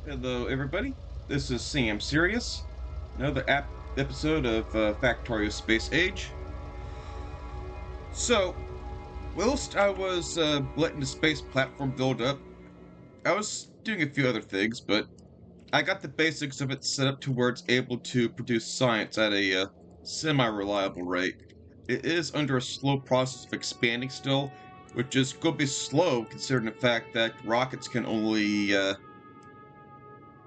Hello, everybody. This is Sam Sirius. Another episode of Factorio Space Age. So, whilst I was letting the space platform build up, I was doing a few other things, but I got the basics of it set up to where it's able to produce science at a semi-reliable rate. It is under a slow process of expanding still, which is going to be slow considering the fact that rockets can only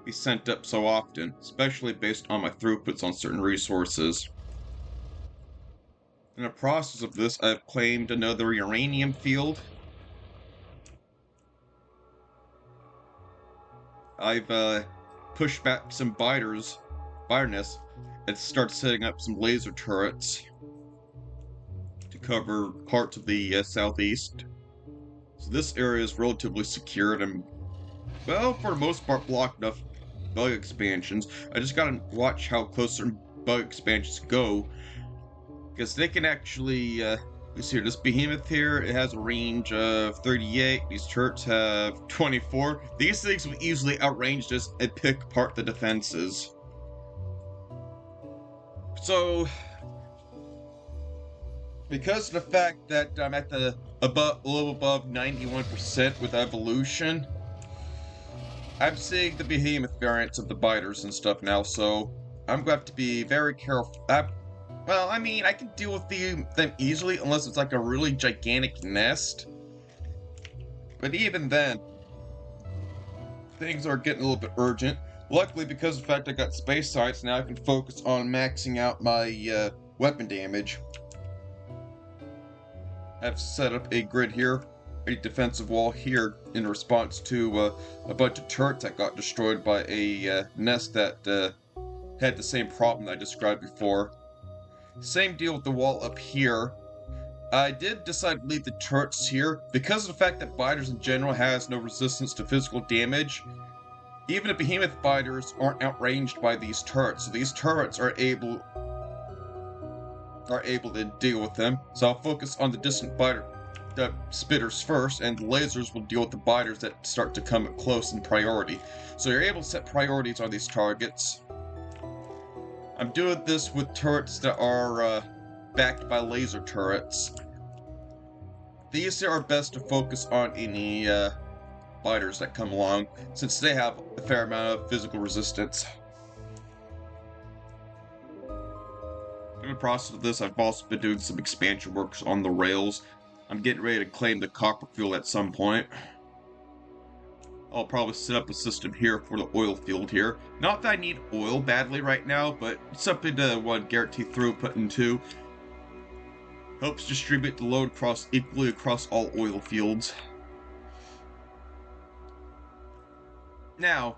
be sent up so often, especially based on my throughputs on certain resources. In the process of this, I've claimed another uranium field. I've pushed back some biter nests, and started setting up some laser turrets to cover parts of the southeast. So this area is relatively secured and, well, for the most part, blocked enough bug expansions. I just gotta watch how close certain bug expansions go, because they can actually, let's see here, this behemoth here, it has a range of 38, these turrets have 24. These things will easily outrange this and pick apart the defenses. So, because of the fact that I'm at the a little above 91% with evolution, I'm seeing the behemoth variants of the biters and stuff now, so I'm going to have to be very careful. Well, I mean, I can deal with them easily unless it's like a really gigantic nest. But even then, things are getting a little bit urgent. Luckily, because of the fact I got space science, now I can focus on maxing out my weapon damage. I've set up a grid here, a defensive wall here, in response to a bunch of turrets that got destroyed by a nest that had the same problem I described before. Same deal with the wall up here. I did decide to leave the turrets here because of the fact that biters in general has no resistance to physical damage. Even the behemoth biters aren't outranged by these turrets, so these turrets are able to deal with them. So I'll focus on the distant spitters first, and the lasers will deal with the biters that start to come up close in priority. So you're able to set priorities on these targets. I'm doing this with turrets that are backed by laser turrets. These are best to focus on any biters that come along, since they have a fair amount of physical resistance. In the process of this, I've also been doing some expansion works on the rails. I'm getting ready to claim the copper field at some point. I'll probably set up a system here for the oil field here. Not that I need oil badly right now, but something to guarantee throughput into. Helps distribute the load equally across all oil fields. Now,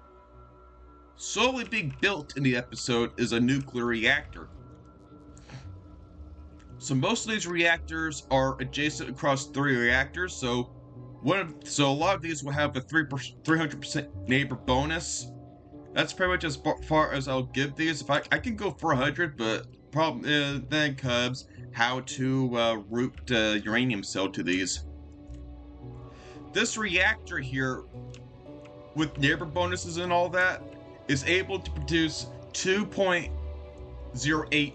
slowly being built in the episode is a nuclear reactor. So most of these reactors are adjacent across 3 reactors, so a lot of these will have a 300% neighbor bonus. That's pretty much as far as I'll give these. If I can go for 100, but problem then comes how to route uranium cell to these. This reactor here, with neighbor bonuses and all that, is able to produce 2.08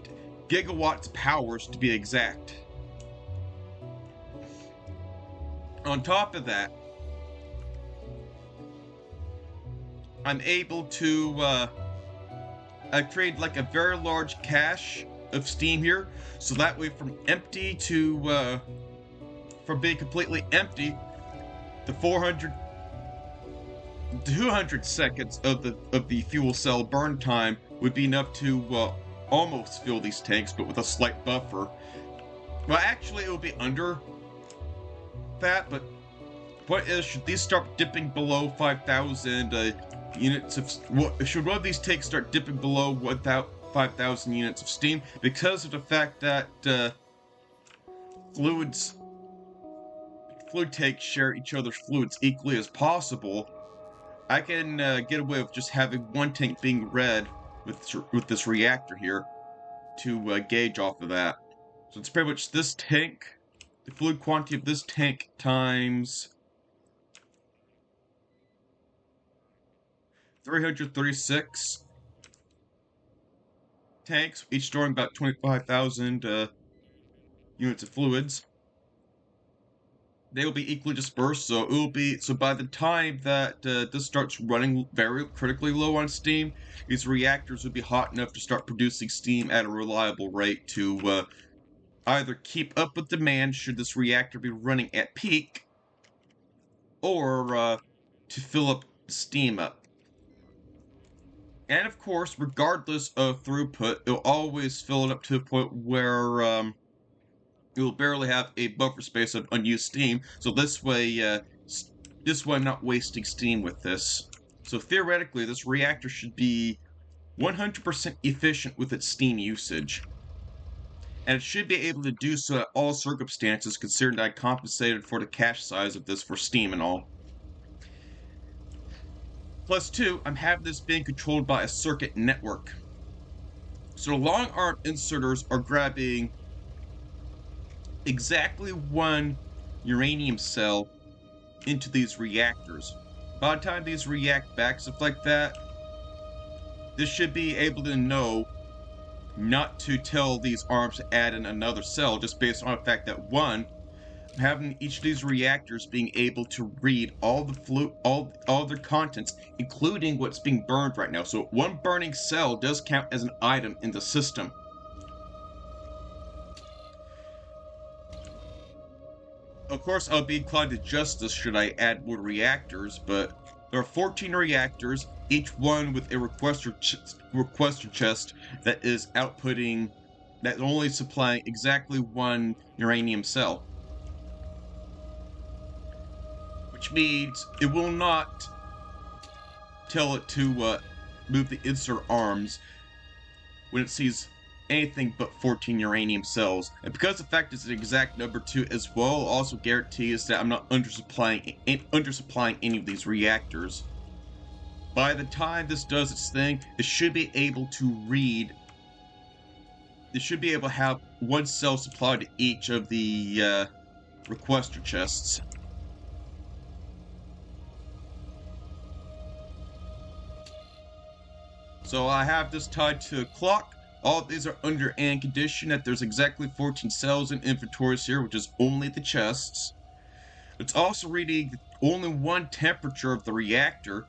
gigawatts powers to be exact. On top of that, I'm able to create like a very large cache of steam here, so that way from empty to from being completely empty, the 200 seconds of the fuel cell burn time would be enough to almost fill these tanks, but with a slight buffer. Well, actually, it will be under that, but what is, should these start dipping below 5,000 units of, should one of these tanks start dipping below 5,000 units of steam, because of the fact that fluid tanks share each other's fluids equally as possible, I can get away with just having one tank being red with this reactor here to gauge off of that. So it's pretty much this tank, the fluid quantity of this tank times 336 tanks, each storing about 25,000 units of fluids. They will be equally dispersed, so it will be by the time that this starts running very critically low on steam, these reactors will be hot enough to start producing steam at a reliable rate to either keep up with demand should this reactor be running at peak, or to fill up the steam up. And of course, regardless of throughput, it'll always fill it up to the point where it will barely have a buffer space of unused steam. So this way I'm not wasting steam with this. So theoretically, this reactor should be 100% efficient with its steam usage. And it should be able to do so at all circumstances, considering that I compensated for the cache size of this for steam and all. Plus 2, I'm having this being controlled by a circuit network. So the long arm inserters are grabbing exactly one uranium cell into these reactors. By the time these react back, stuff like that, this should be able to know not to tell these arms to add in another cell, just based on the fact that one, having each of these reactors being able to read all the all their contents, including what's being burned right now. So one burning cell does count as an item in the system. Of course, I'll be inclined to justice should I add more reactors, but there are 14 reactors, each one with a requester chest that is outputting, that's only supplying exactly one uranium cell. Which means it will not tell it to move the insert arms when it sees anything but 14 uranium cells. And because the fact it's an exact number 2 as well, also guarantees that I'm not undersupplying any of these reactors. By the time this does its thing, it should be able to read. It should be able to have one cell supplied to each of the requester chests. So I have this tied to a clock. All of these are under an condition that there's exactly 14 cells in inventories here, which is only the chests. It's also reading only one temperature of the reactor.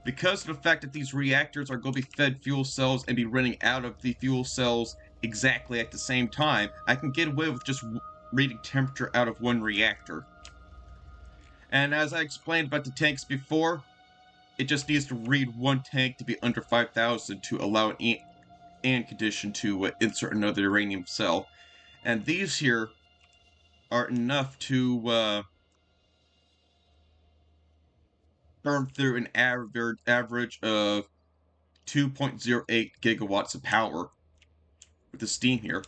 Because of the fact that these reactors are going to be fed fuel cells and be running out of the fuel cells exactly at the same time, I can get away with just reading temperature out of one reactor. And as I explained about the tanks before, it just needs to read one tank to be under 5,000 to allow an and condition to insert another uranium cell. And these here are enough to burn through an average of 2.08 gigawatts of power with the steam here.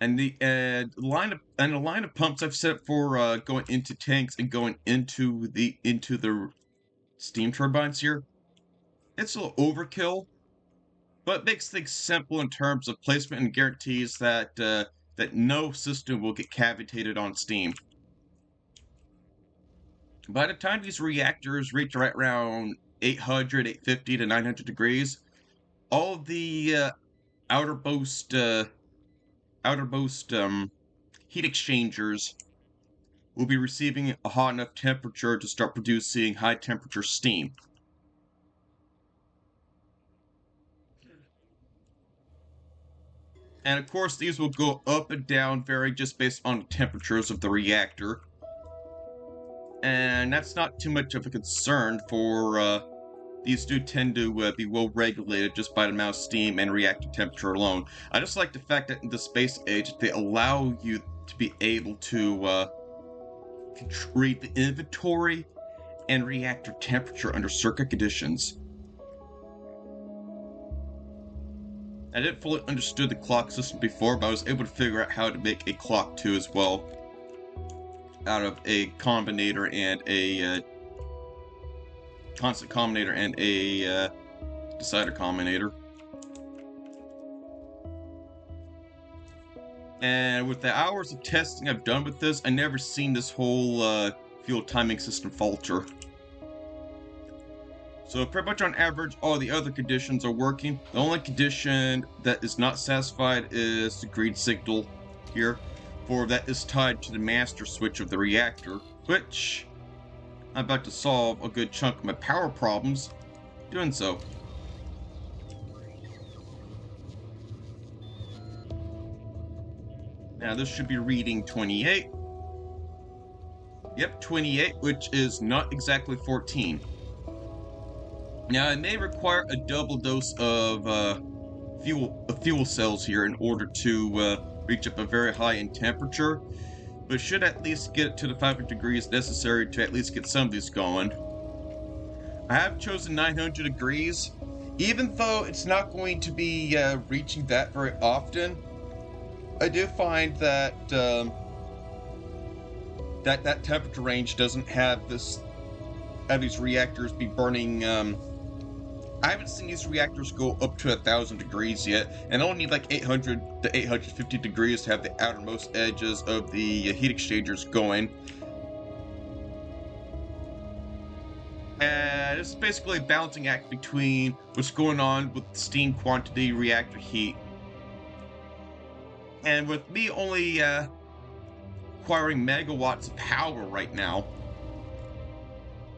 And the line of pumps I've set for going into tanks and going into the steam turbines here, it's a little overkill, but makes things simple in terms of placement and guarantees that that no system will get cavitated on steam. By the time these reactors reach right around 800, 850 to 900 degrees, all of the outermost heat exchangers will be receiving a hot enough temperature to start producing high temperature steam. And of course, these will go up and down, varying just based on the temperatures of the reactor. And that's not too much of a concern, for these do tend to be well regulated just by the amount of steam and reactor temperature alone. I just like the fact that in the space age, they allow you to be able to read the inventory and reactor temperature under circuit conditions. I didn't fully understand the clock system before, but I was able to figure out how to make a clock too as well, out of a combinator and a constant combinator and a decider combinator. And with the hours of testing I've done with this, I never seen this whole fuel timing system falter. So pretty much on average, all the other conditions are working. The only condition that is not satisfied is the green signal here, for that is tied to the master switch of the reactor, which I'm about to solve a good chunk of my power problems doing so. Now this should be reading 28. Yep, 28, which is not exactly 14. Now, it may require a double dose of fuel cells here in order to reach up a very high in temperature, but should at least get it to the 500 degrees necessary to at least get some of these going. I have chosen 900 degrees, even though it's not going to be reaching that very often. I do find that that temperature range doesn't have these reactors be burning. I haven't seen these reactors go up to 1,000 degrees yet, and only need like 800 to 850 degrees to have the outermost edges of the heat exchangers going. And it's basically a balancing act between what's going on with steam quantity, reactor heat. And with me only acquiring megawatts of power right now,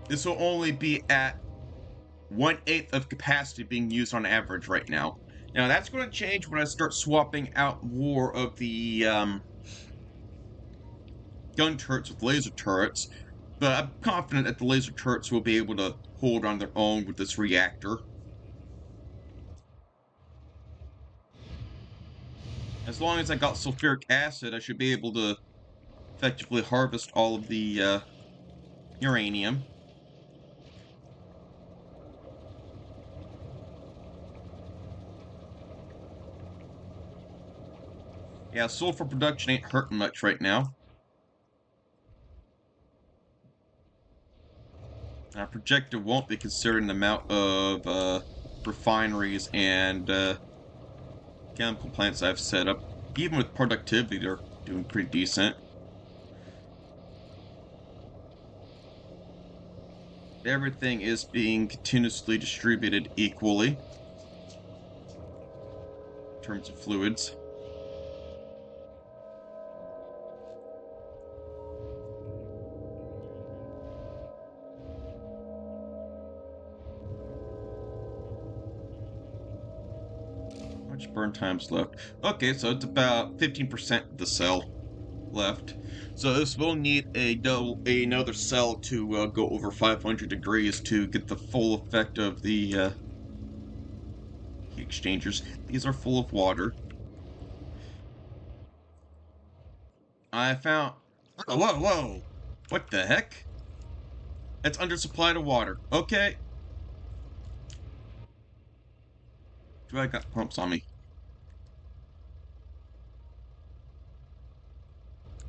this will only be at 1/8 of capacity being used on average right now. Now that's going to change when I start swapping out more of the gun turrets with laser turrets, but I'm confident that the laser turrets will be able to hold on their own with this reactor. As long as I got sulfuric acid, I should be able to effectively harvest all of the uranium. Yeah, sulfur production ain't hurting much right now. I project it won't be, considering the amount of refineries and chemical plants I've set up. Even with productivity, they're doing pretty decent. Everything is being continuously distributed equally in terms of fluids. How much burn time's left? Okay, so it's about 15% of the cell left. So this will need another cell to go over 500 degrees to get the full effect of the heat exchangers. These are full of water. I found... Whoa, whoa, whoa! What the heck? It's undersupplied of water. Okay. Do I got pumps on me?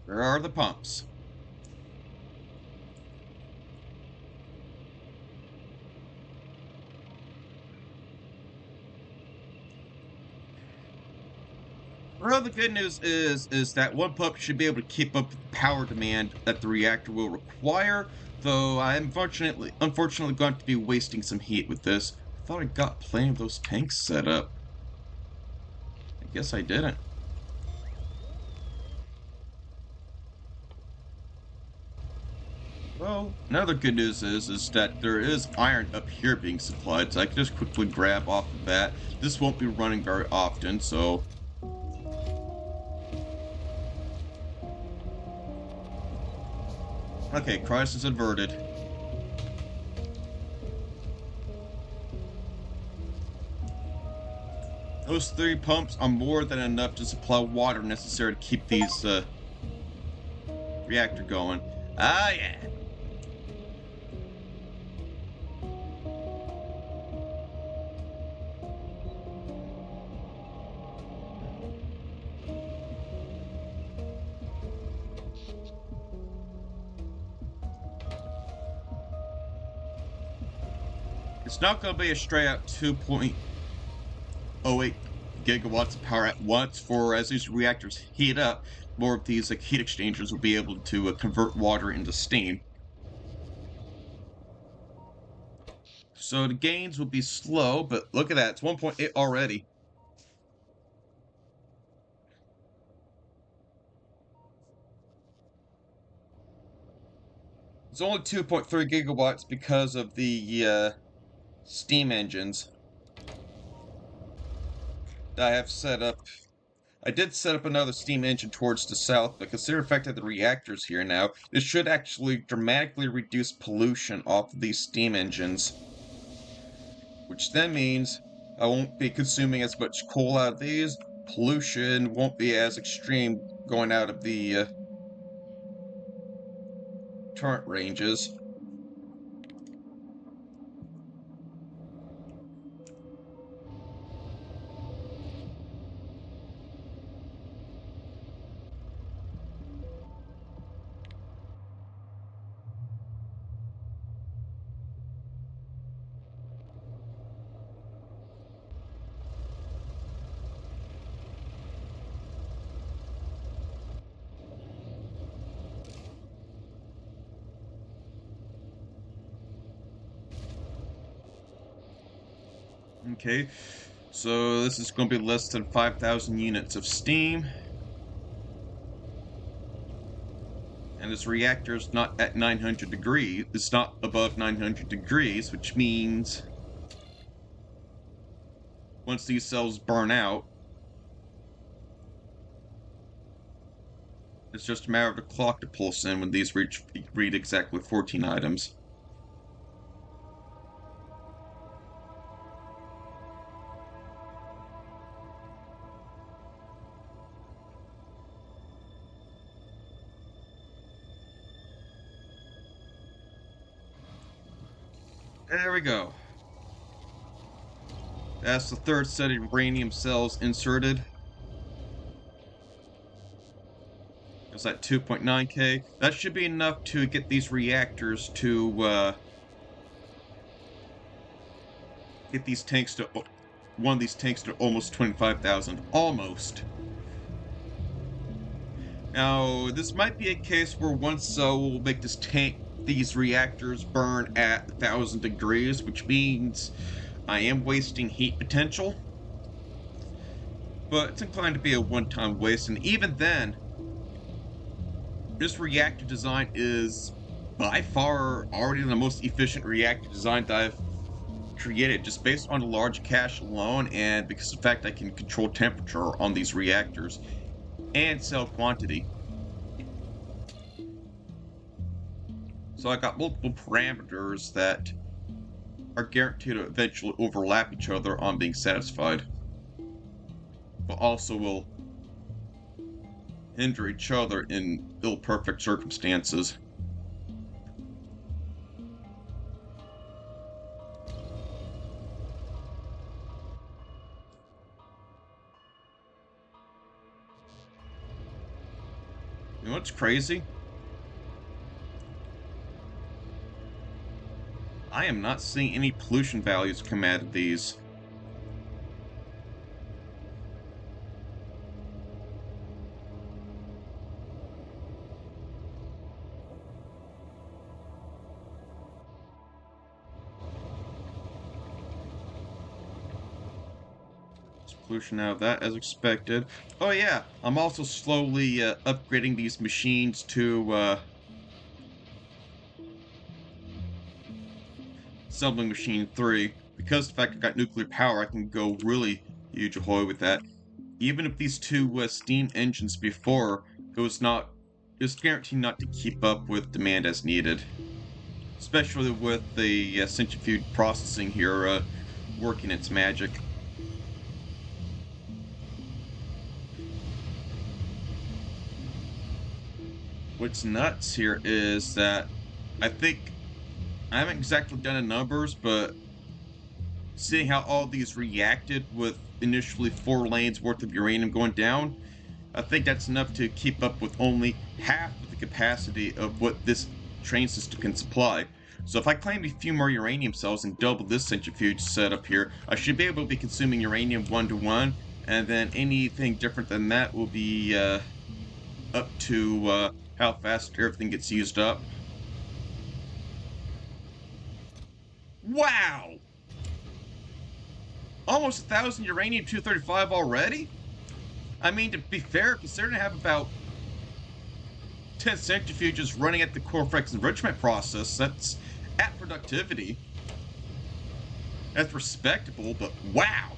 Where are the pumps? Well, the good news is that one pump should be able to keep up with the power demand that the reactor will require, though I'm unfortunately going to be wasting some heat with this. I thought I got plenty of those tanks set up. I guess I didn't. Well, another good news is that there is iron up here being supplied, so I can just quickly grab off of that. This won't be running very often, so... Okay, crisis averted. Those 3 pumps are more than enough to supply water necessary to keep these reactor going. Ah, yeah. It's not going to be a straight out 2.08 gigawatts of power at once, for as these reactors heat up, more of these heat exchangers will be able to convert water into steam. So the gains will be slow, but look at that, it's 1.8 already. It's only 2.3 gigawatts because of the steam engines that I have set up. I did set up another steam engine towards the south, but considering the fact that the reactor's here now, this should actually dramatically reduce pollution off of these steam engines. Which then means I won't be consuming as much coal out of these, pollution won't be as extreme going out of the turret ranges. Okay, so this is going to be less than 5,000 units of steam. And this reactor is not at 900 degrees. It's not above 900 degrees, which means once these cells burn out, it's just a matter of the clock to pulse in when these read exactly 14 items. There we go. That's the third set of uranium cells inserted. It's at 2.9K. That should be enough to get these reactors to get these tanks to one of these tanks to almost 25,000. Almost. Now, this might be a case where one cell will make these reactors burn at 1,000 degrees, which means I am wasting heat potential. But it's inclined to be a one-time waste, and even then, this reactor design is by far already the most efficient reactor design that I've created, just based on the large cache alone, and because of the fact I can control temperature on these reactors and cell quantity. So I got multiple parameters that are guaranteed to eventually overlap each other on being satisfied, but also will hinder each other in ill-perfect circumstances. You know what's crazy? I am not seeing any pollution values come out of these. Pollution out of that as expected. Oh yeah, I'm also slowly upgrading these machines to assembling machine 3. Because of the fact I got nuclear power, I can go really huge ahoy with that. Even if these two steam engines before, it's guaranteed not to keep up with demand as needed. Especially with the centrifuge processing here working its magic. What's nuts here is that I haven't exactly done the numbers, but seeing how all these reacted with initially 4 lanes worth of uranium going down, I think that's enough to keep up with only half of the capacity of what this train system can supply. So if I claim a few more uranium cells and double this centrifuge setup here, I should be able to be consuming uranium 1-to-1, and then anything different than that will be up to how fast everything gets used up. Wow! Almost 1,000 uranium-235 already? I mean, to be fair, considering I have about 10 centrifuges running at the Koravex enrichment process, that's at productivity. That's respectable, but wow!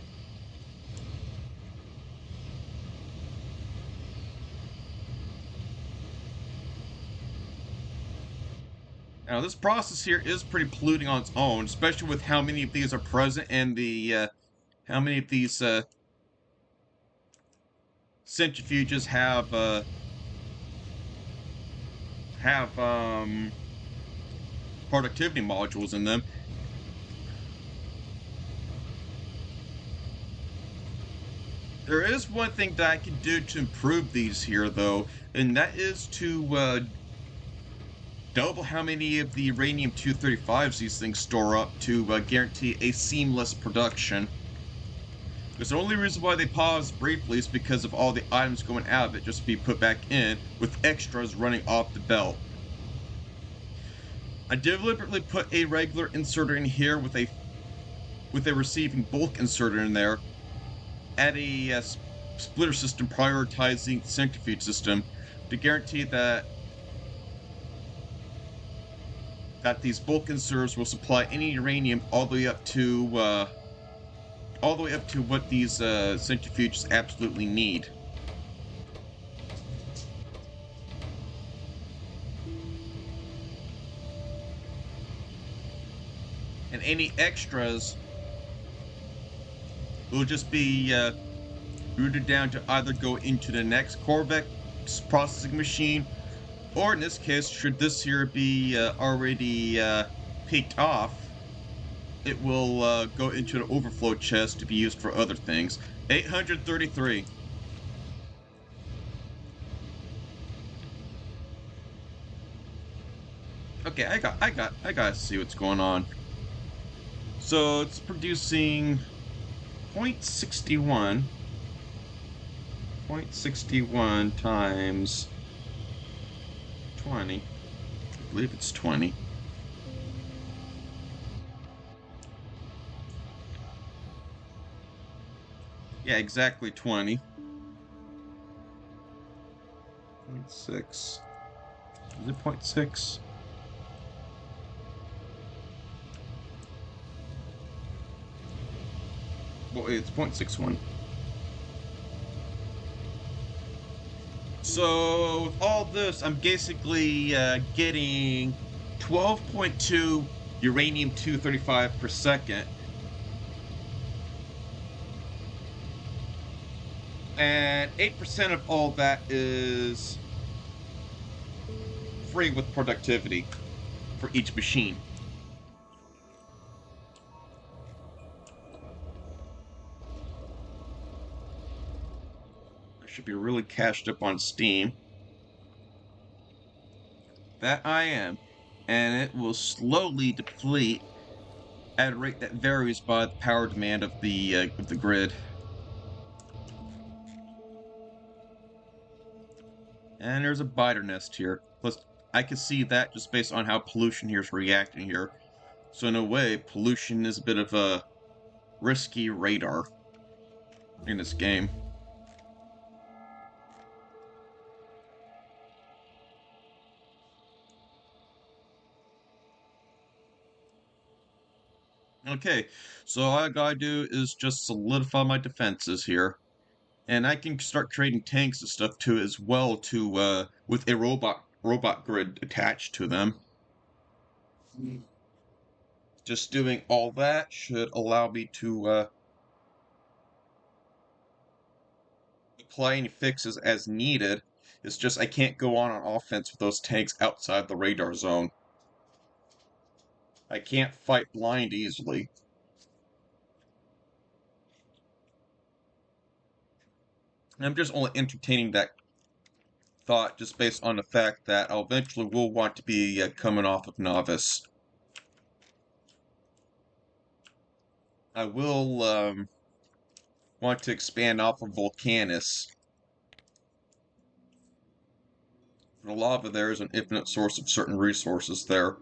Now, this process here is pretty polluting on its own, especially with how many of these are present and how many of these centrifuges have productivity modules in them. There is one thing that I can do to improve these here, though, and that is to double how many of the uranium-235s these things store up to guarantee a seamless production. Because the only reason why they paused briefly is because of all the items going out of it just to be put back in, with extras running off the belt. I deliberately put a regular inserter in here with a receiving bulk inserter in there, add a splitter system prioritizing the centrifuge system to guarantee that these bulk inserters will supply any uranium all the way up to what these centrifuges absolutely need. And any extras will just be routed down to either go into the next Koravex processing machine, or in this case, should this here be already peaked off, it will go into an overflow chest to be used for other things. 833. Okay, I gotta see what's going on. So it's producing 0.61. 0.61 times 20. I believe it's 20. Yeah, exactly 20. 0.6. Is it 0.6? Well, it's 0.61. So, with all this, I'm basically getting 12.2 uranium-235 per second. And 8% of all that is free with productivity for each machine. I should be really cashed up on Steam. That I am. And it will slowly deplete at a rate that varies by the power demand of the grid. And there's a biter nest here. Plus, I can see that just based on how pollution here is reacting here. So in a way, pollution is a bit of a risky radar in this game. Okay, so all I gotta do is just solidify my defenses here. And I can start creating tanks and stuff too as well to with a robot grid attached to them. Just doing all that should allow me to apply any fixes as needed. It's just I can't go on offense with those tanks outside the radar zone. I can't fight blind easily. I'm just only entertaining that thought just based on the fact that I eventually will want to be coming off of Novice. I will want to expand off of Volcanus. The lava there is an infinite source of certain resources there.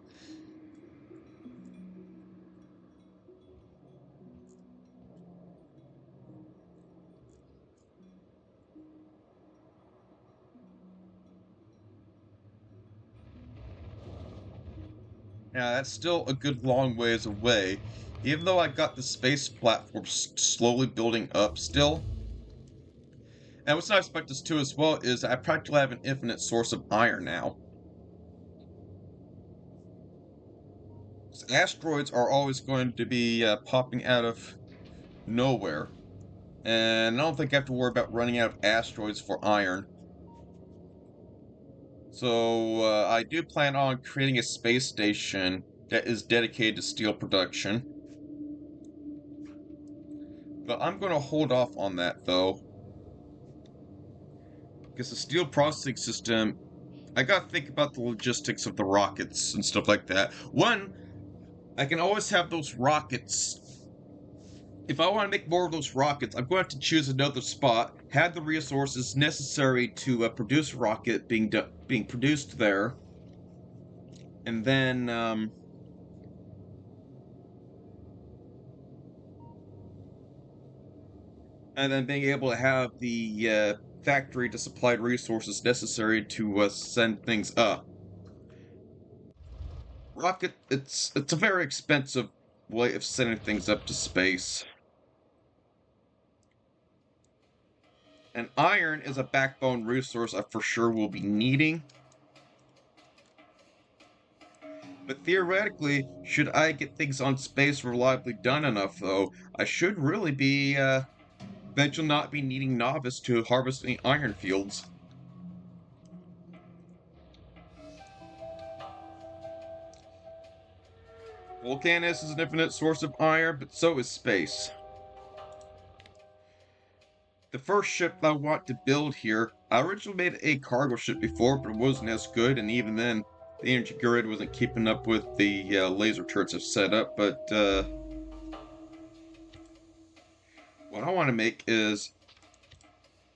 Now, that's still a good long ways away, even though I got the space platform slowly building up still. And what's nice about this too as well is I practically have an infinite source of iron now. Asteroids are always going to be popping out of nowhere. And I don't think I have to worry about running out of asteroids for iron. So I do plan on creating a space station that is dedicated to steel production. But I'm going to hold off on that though. Because the steel processing system, I gotta think about the logistics of the rockets and stuff like that. One, I can always have those rockets. If I want to make more of those rockets, I'm going to have to choose another spot, have the resources necessary to produce a rocket being produced there, and then being able to have the factory to supply resources necessary to send things up. Rocket, it's a very expensive way of sending things up to space. And iron is a backbone resource I for sure will be needing. But theoretically, should I get things on space reliably done enough though, I should really be eventually not be needing novice to harvest any iron fields. Volcanus is an infinite source of iron, but so is space. The first ship I want to build here, I originally made a cargo ship before, but it wasn't as good, and even then, the energy grid wasn't keeping up with the laser turrets I've set up, but what I want to make is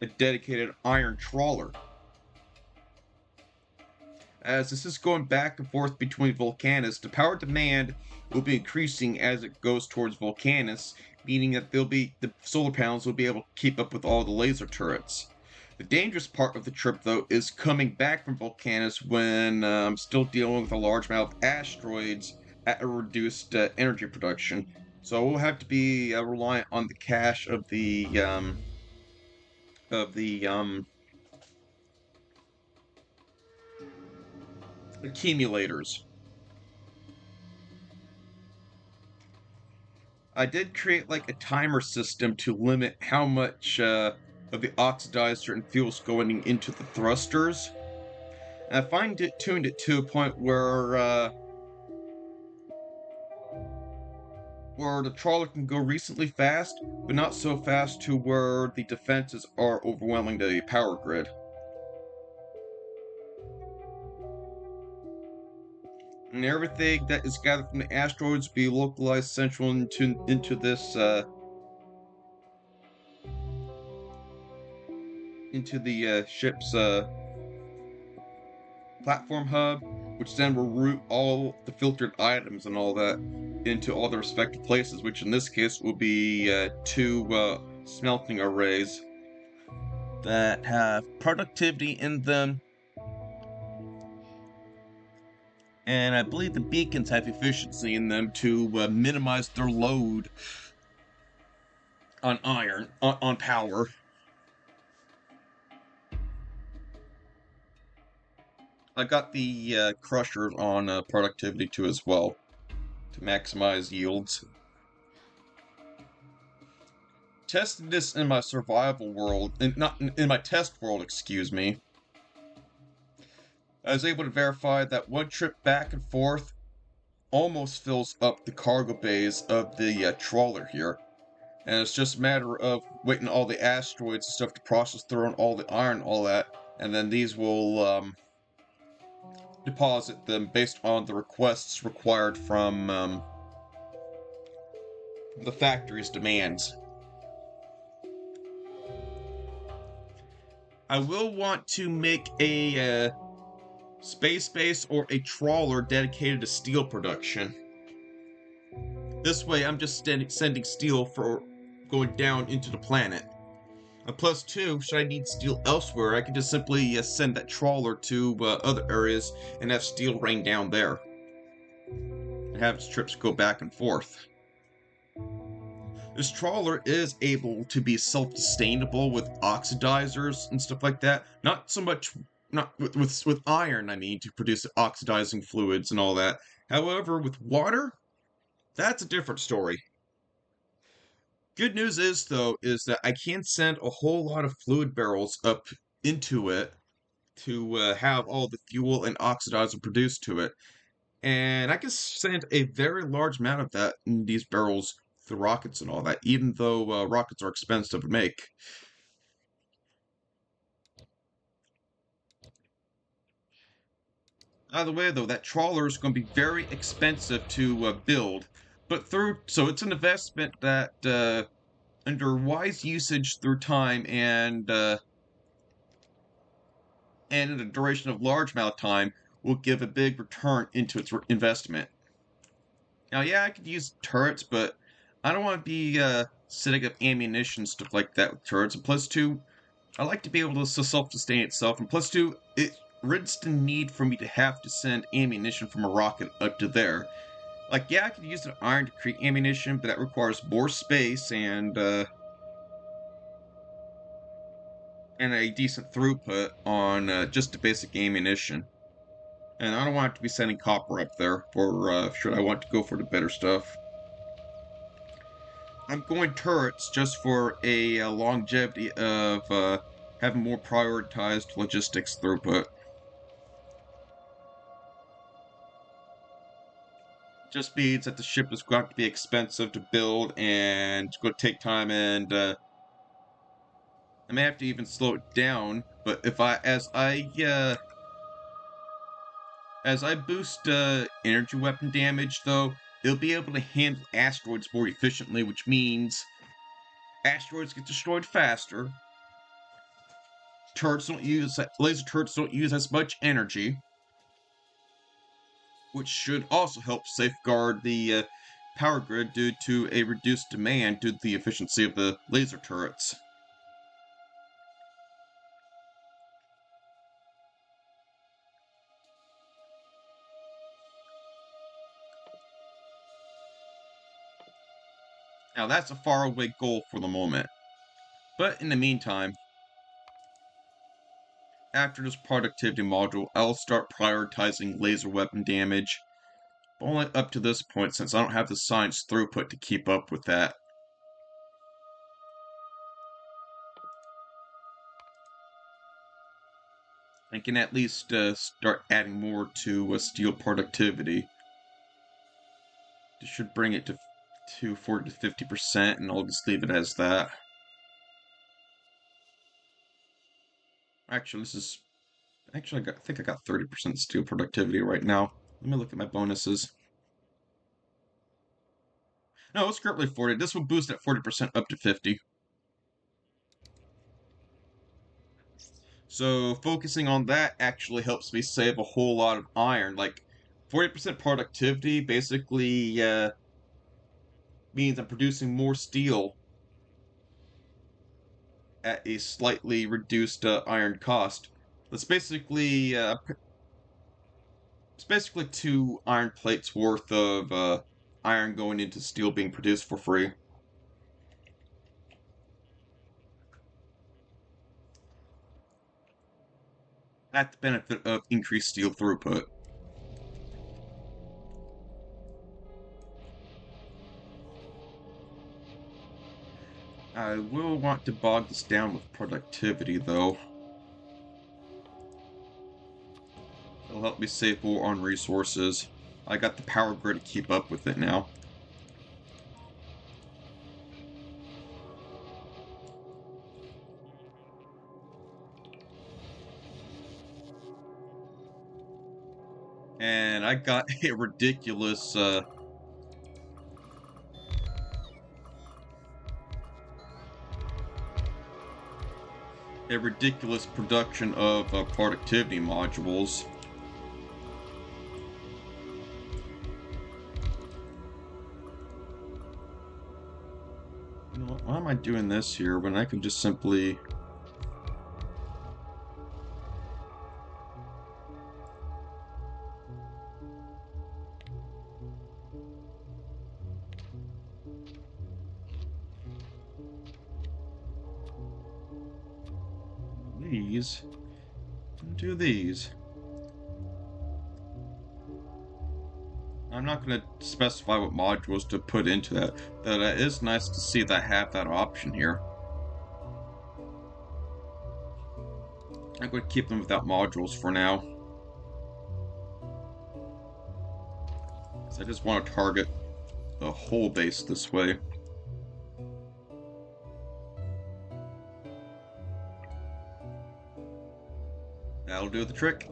a dedicated iron trawler. As this is going back and forth between Volcanus, the power demand will be increasing as it goes towards Volcanus, meaning that the solar panels will be able to keep up with all the laser turrets. The dangerous part of the trip, though, is coming back from Volcanus when I'm still dealing with a large amount of asteroids at a reduced energy production. So we'll have to be reliant on the cache of the accumulators. I did create like a timer system to limit how much of the oxidized certain fuels going into the thrusters. And I tuned it to a point where the trawler can go recently fast, but not so fast to where the defenses are overwhelming the power grid. And everything that is gathered from the asteroids will be localized central into this into the ship's platform hub, which then will route all the filtered items and all that into all their respective places, which in this case will be two smelting arrays that have productivity in them. And I believe the beacons have efficiency in them to minimize their load on on power. I got the crushers on productivity too as well, to maximize yields. Tested this in my survival world, not in my test world, excuse me. I was able to verify that one trip back and forth almost fills up the cargo bays of the trawler here. And it's just a matter of waiting all the asteroids and stuff to process through and all the iron and all that. And then these will deposit them based on the requests required from the factory's demands. I will want to make a space base or a trawler dedicated to steel production. This way I'm just sending steel for going down into the planet. And plus two, should I need steel elsewhere, I can just simply send that trawler to other areas and have steel rain down there. have its trips go back and forth. This trawler is able to be self-sustainable with oxidizers and stuff like that. Not so much, not with iron, I mean, to produce oxidizing fluids and all that. However, with water, that's a different story. Good news is, though, is that I can send a whole lot of fluid barrels up into it to have all the fuel and oxidizer produced to it. And I can send a very large amount of that in these barrels through rockets and all that, even though rockets are expensive to make. By the way, though, that trawler is going to be very expensive to build, but so it's an investment that, under wise usage through time and in a duration of large amount of time, will give a big return into its investment. Now, yeah, I could use turrets, but I don't want to be setting up ammunition, stuff like that with turrets. And plus two, I like to be able to self-sustain itself. And plus two, it rids the need for me to have to send ammunition from a rocket up to there. Like, yeah, I could use an iron to create ammunition, but that requires more space and a decent throughput on just the basic ammunition. And I don't want to be sending copper up there for should I want to go for the better stuff. I'm going turrets just for a longevity of having more prioritized logistics throughput. Just means that the ship is going to be expensive to build and it's going to take time, and I may have to even slow it down. But if as I boost energy weapon damage, though, it'll be able to handle asteroids more efficiently, which means asteroids get destroyed faster. Laser turrets don't use as much energy, which should also help safeguard the power grid due to a reduced demand due to the efficiency of the laser turrets. Now that's a faraway goal for the moment, but in the meantime, after this productivity module, I'll start prioritizing laser weapon damage, only up to this point since I don't have the science throughput to keep up with that. I can at least start adding more to steel productivity. This should bring it to 40 to 50%, and I'll just leave it as that. Actually, I think I got 30% steel productivity right now. Let me look at my bonuses. No, it's currently 40. This will boost that 40% up to 50. So focusing on that actually helps me save a whole lot of iron. Like 40% productivity basically means I'm producing more steel at a slightly reduced iron cost. That's basically it's basically 2 iron plates worth of iron going into steel being produced for free. At the benefit of increased steel throughput. I will want to bog this down with productivity, though. It'll help me save more on resources. I got the power grid to keep up with it now. And I got a ridiculous production of productivity modules. You know what, why am I doing this here when I can just simply... these. And do these. I'm not going to specify what modules to put into that, but it is nice to see that I have that option here. I'm going to keep them without modules for now. Because I just want to target the whole base this way. That'll do the trick.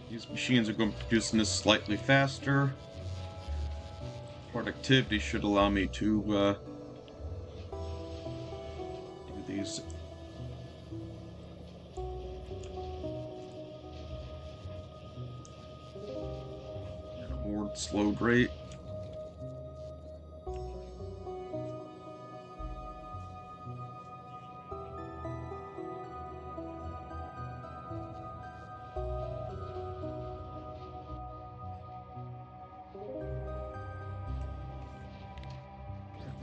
These machines are going to be producing this slightly faster. Productivity should allow me to do these. And a more slow rate.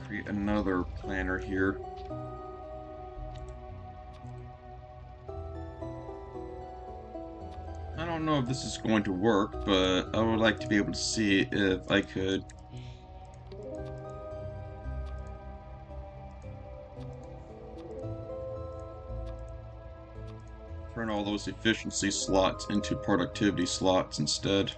Create another planner here. I don't know if this is going to work, but I would like to be able to see if I could turn all those efficiency slots into productivity slots instead.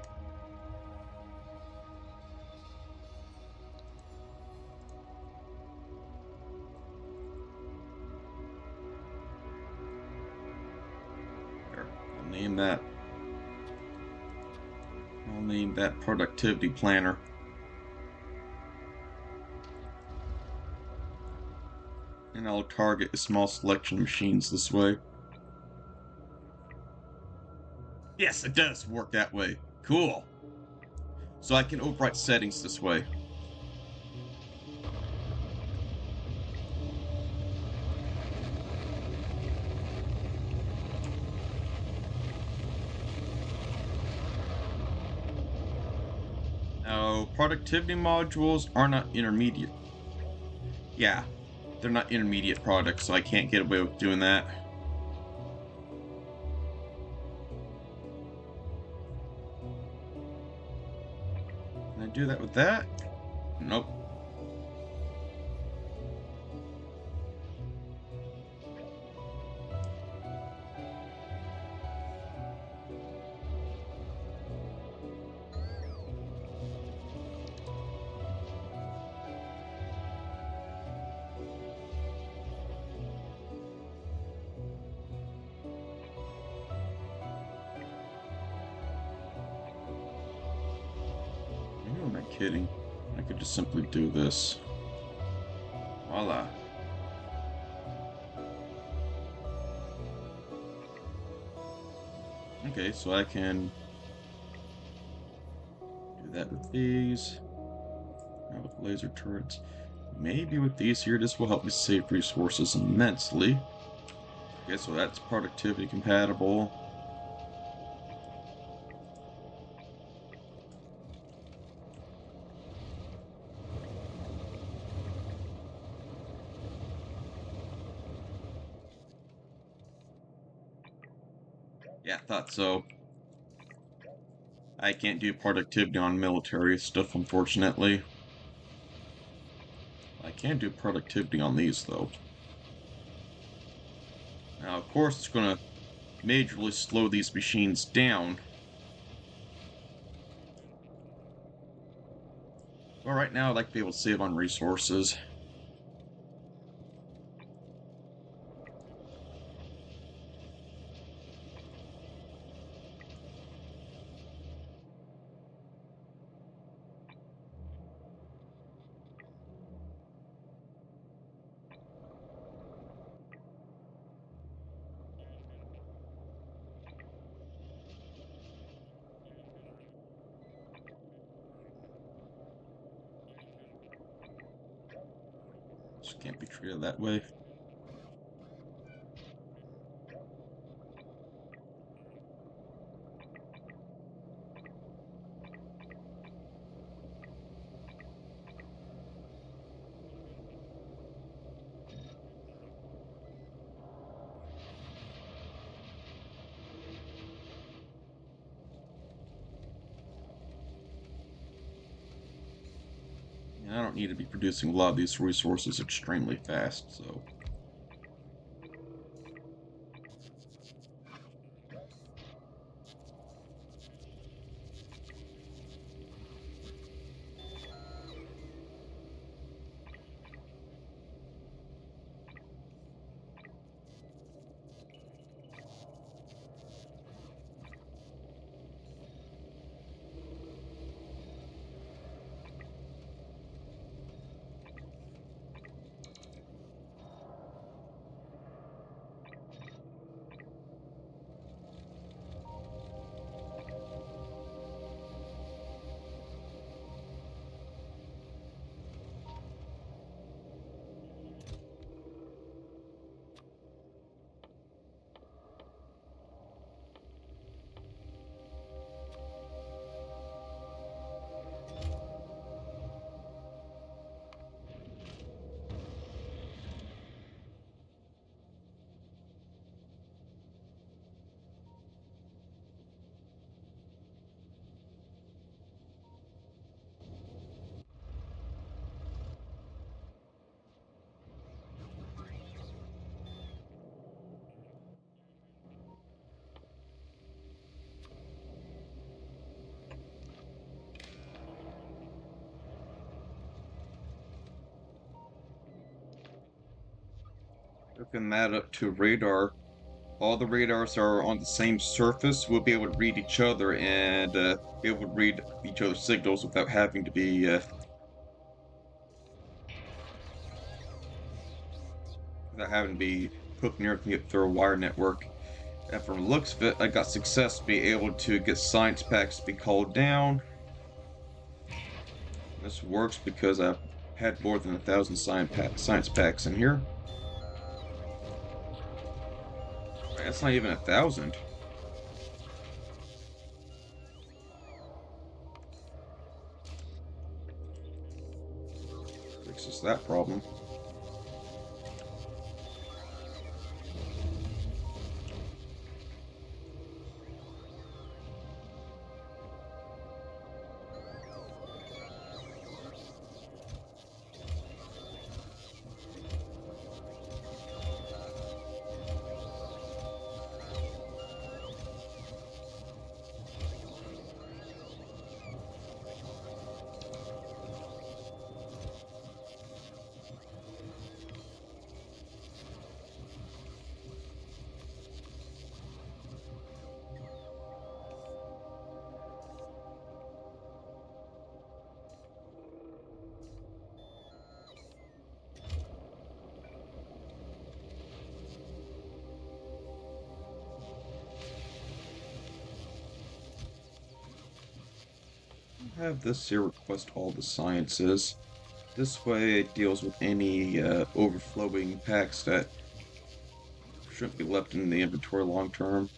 There, I'll name that productivity planner. And I'll target a small selection of machines this way. Yes, it does work that way. Cool. So I can overwrite settings this way. Now, productivity modules are not intermediate. Yeah, they're not intermediate products, so I can't get away with doing that. Can I do that with that? Nope. Who am I kidding? I could just simply do this. Voila. Okay, so I can do that with these. Not with laser turrets. Maybe with these here, this will help me save resources immensely. Okay, so that's productivity compatible. Yeah, thought so. I can't do productivity on military stuff, unfortunately. I can do productivity on these, though. Now, of course, it's going to majorly slow these machines down. But right now, I'd like to be able to save on resources. Just can't be treated that way. I don't need to be producing a lot of these resources extremely fast, so. Hooking that up to radar. All the radars are on the same surface. We'll be able to read each other and be able to read each other's signals without having to be hooking everything up through a wire network. And from the looks of it, I got success to be able to get science packs to be called down. This works because I've had more than 1,000 science packs in here. That's not even 1,000. Fixes that problem. Have this here request all the sciences. This way it deals with any overflowing packs that shouldn't be left in the inventory long term.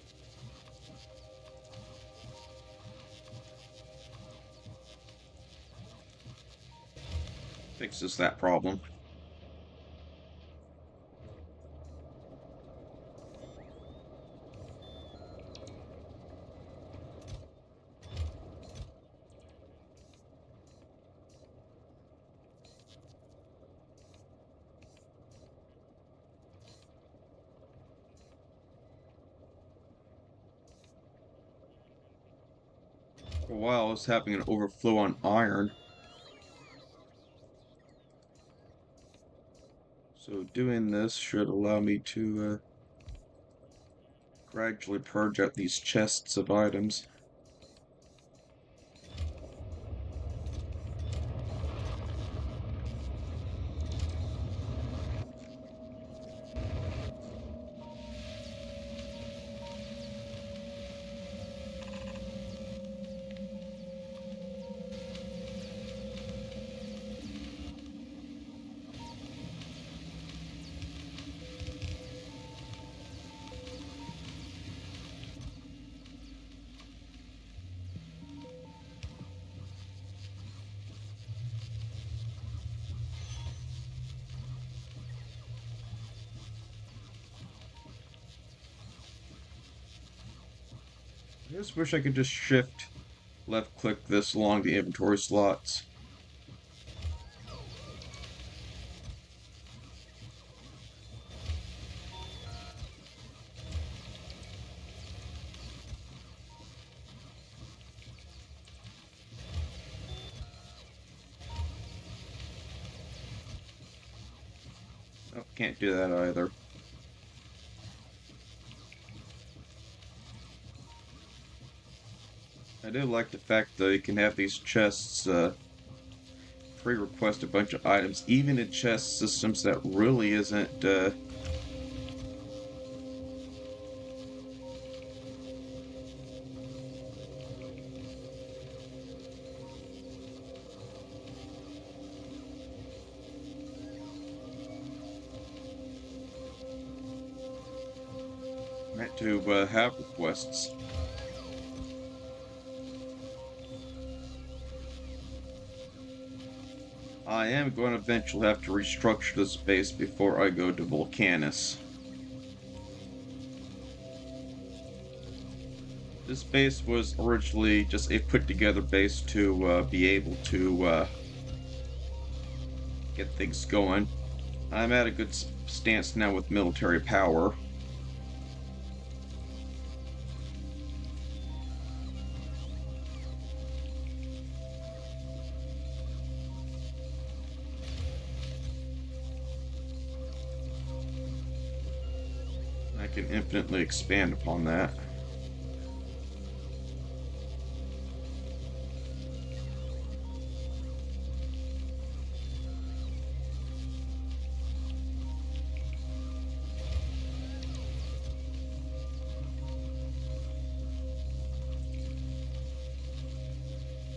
Fixes that problem. For a while I was having an overflow on iron. So doing this should allow me to gradually purge out these chests of items. I just wish I could just shift left click this along the inventory slots. Oh, can't do that either. I do like the fact that you can have these chests pre-request a bunch of items, even in chest systems that really isn't meant to have requests. I am going to eventually have to restructure this base before I go to Volcanus. This base was originally just a put-together base to be able to get things going. I'm at a good stance now with military power. I can infinitely expand upon that.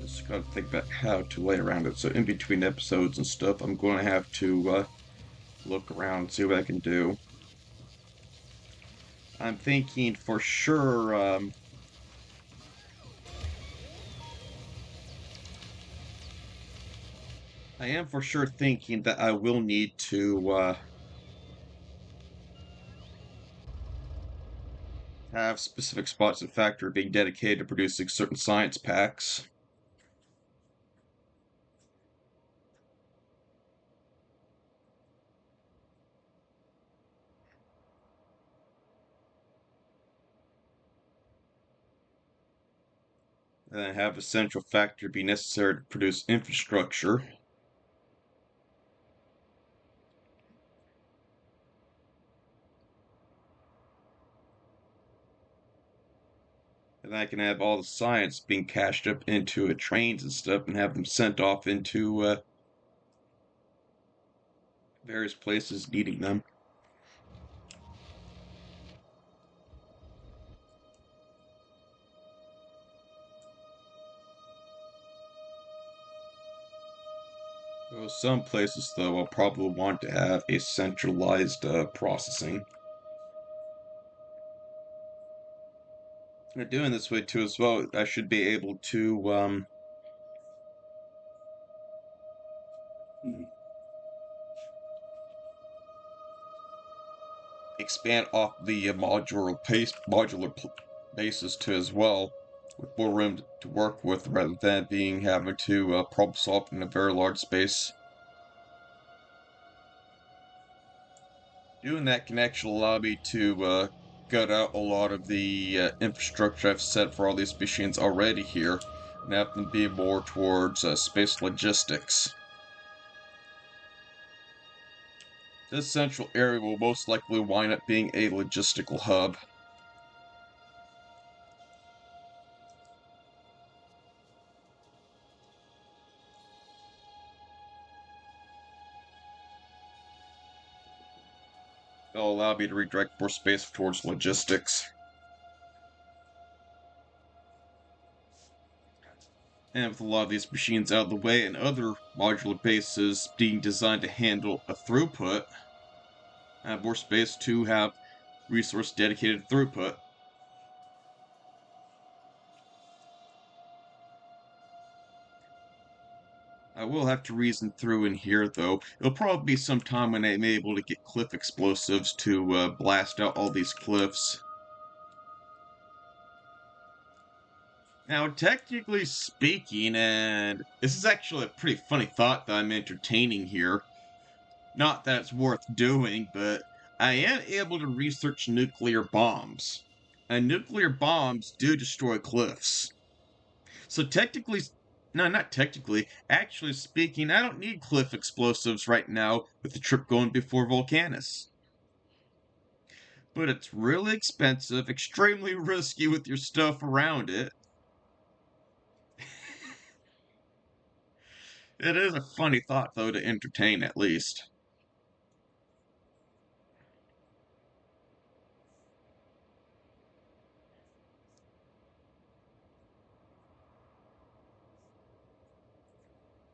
Just gotta think about how to lay around it. So in between episodes and stuff, I'm going to have to look around and see what I can do. I'm thinking for sure I am for sure thinking that I will need to have specific spots in Factorio being dedicated to producing certain science packs. And have a central factory be necessary to produce infrastructure. And I can have all the science being cashed up into trains and stuff and have them sent off into various places needing them. Well, some places, though, I'll probably want to have a centralized processing. And doing this way too as well, I should be able to expand off the modular bases too as well, with more room to work with rather than having to problem solve in a very large space. Doing that can actually allow me to gut out a lot of the infrastructure I've set for all these machines already here, and have them be more towards space logistics. This central area will most likely wind up being a logistical hub. It'll allow me to redirect more space towards logistics. And with a lot of these machines out of the way and other modular bases being designed to handle a throughput, I have more space to have resource dedicated throughput. I will have to reason through in here, though. It'll probably be some time when I'm able to get cliff explosives to blast out all these cliffs. Now, technically speaking, and this is actually a pretty funny thought that I'm entertaining here. Not that it's worth doing, but I am able to research nuclear bombs. And nuclear bombs do destroy cliffs. So technically, No, not technically. Actually speaking, I don't need cliff explosives right now with the trip going before Volcanus. But it's really expensive, extremely risky with your stuff around it. It is a funny thought, though, to entertain at least.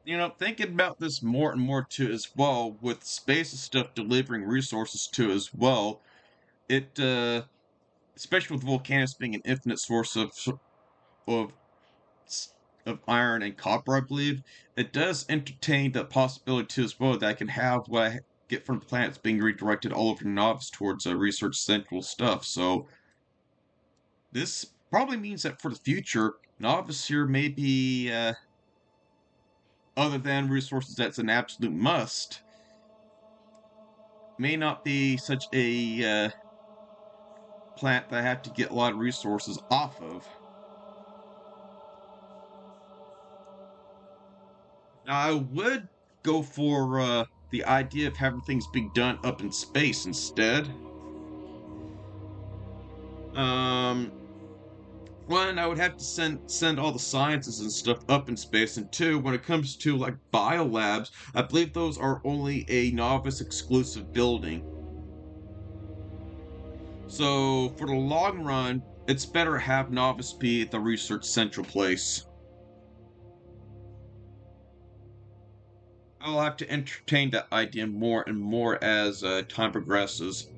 You know, thinking about this more and more too as well, with space and stuff delivering resources too as well, it, especially with Volcanus being an infinite source of of iron and copper, I believe, it does entertain the possibility too as well that I can have what I get from planets being redirected all over Novice towards research central stuff. So this probably means that for the future, Novice here may be, other than resources that's an absolute must, may not be such a plant that I have to get a lot of resources off of. Now, I would go for the idea of having things being done up in space instead. Um, One, I would have to send all the sciences and stuff up in space, and two, when it comes to like biolabs, I believe those are only a novice exclusive building. So for the long run, it's better to have novice be at the research central place. I'll have to entertain that idea more and more as time progresses.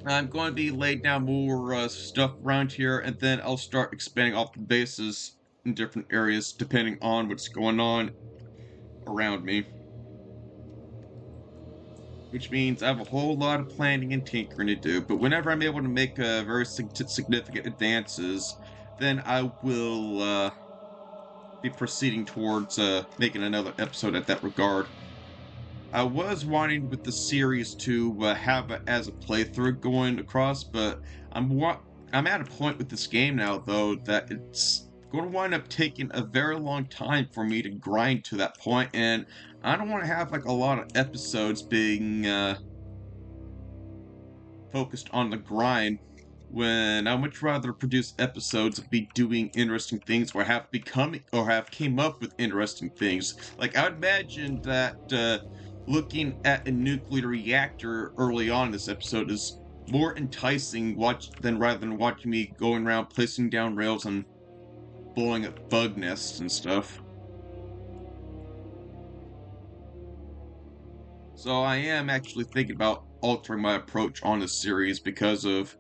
I'm going to be laying down more stuff around here, and then I'll start expanding off the bases in different areas depending on what's going on around me. Which means I have a whole lot of planning and tinkering to do, but whenever I'm able to make very significant advances, then I will be proceeding towards making another episode at that regard. I was wanting with the series to have it as a playthrough going across, but I'm at a point with this game now, though, that it's going to wind up taking a very long time for me to grind to that point, and I don't want to have like a lot of episodes being focused on the grind when I much rather produce episodes of me doing interesting things or have become or have came up with interesting things. Like I would imagine that looking at a nuclear reactor early on in this episode is more enticing than rather than watching me going around placing down rails and blowing up bug nests and stuff. So I am actually thinking about altering my approach on this series because of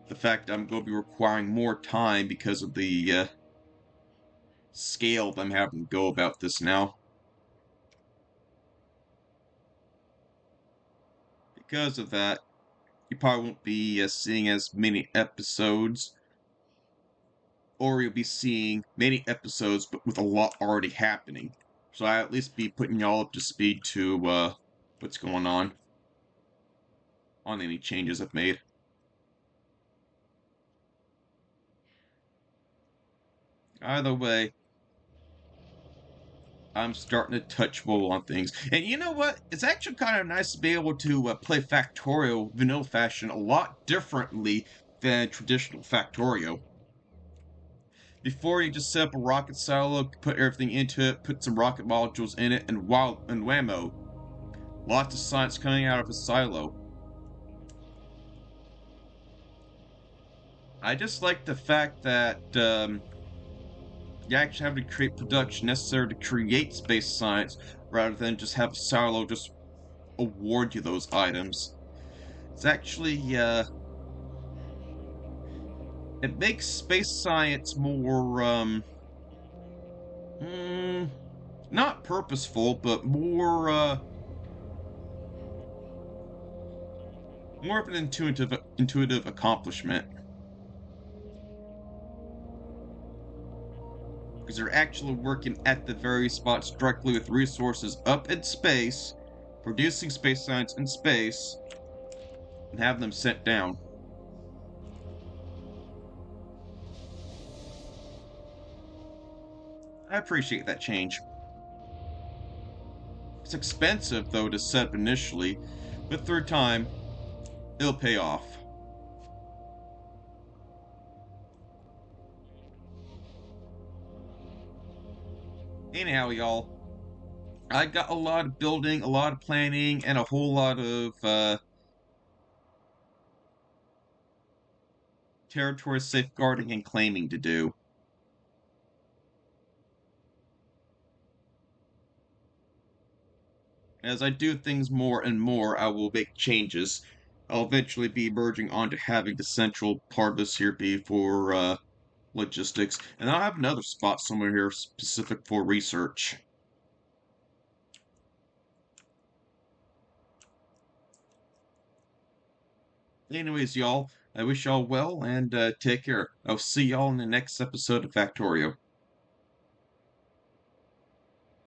the fact that I'm going to be requiring more time because of the scale that I'm having to go about this now. Because of that, you probably won't be seeing as many episodes, or you'll be seeing many episodes but with a lot already happening. So I'll at least be putting y'all up to speed to what's going on any changes I've made. Either way, I'm starting to touch wool on things. And you know what? It's actually kind of nice to be able to play Factorio vanilla fashion a lot differently than traditional Factorio. Before, you just set up a rocket silo, put everything into it, put some rocket modules in it, and whammo. Lots of science coming out of a silo. I just like the fact that you actually have to create production necessary to create space science rather than just have a silo just award you those items. It's actually, it makes space science more, not purposeful, but more of an intuitive accomplishment. Because they're actually working at the very spots directly with resources up in space, producing space science in space, and having them sent down. I appreciate that change. It's expensive, though, to set up initially, but through time, it'll pay off. Anyhow, y'all, I got a lot of building, a lot of planning, and a whole lot of territory safeguarding and claiming to do. As I do things more and more, I will make changes. I'll eventually be merging onto having the central part of this here be for logistics, and I'll have another spot somewhere here specific for research. Anyways, y'all, I wish y'all well and take care. I'll see y'all in the next episode of Factorio.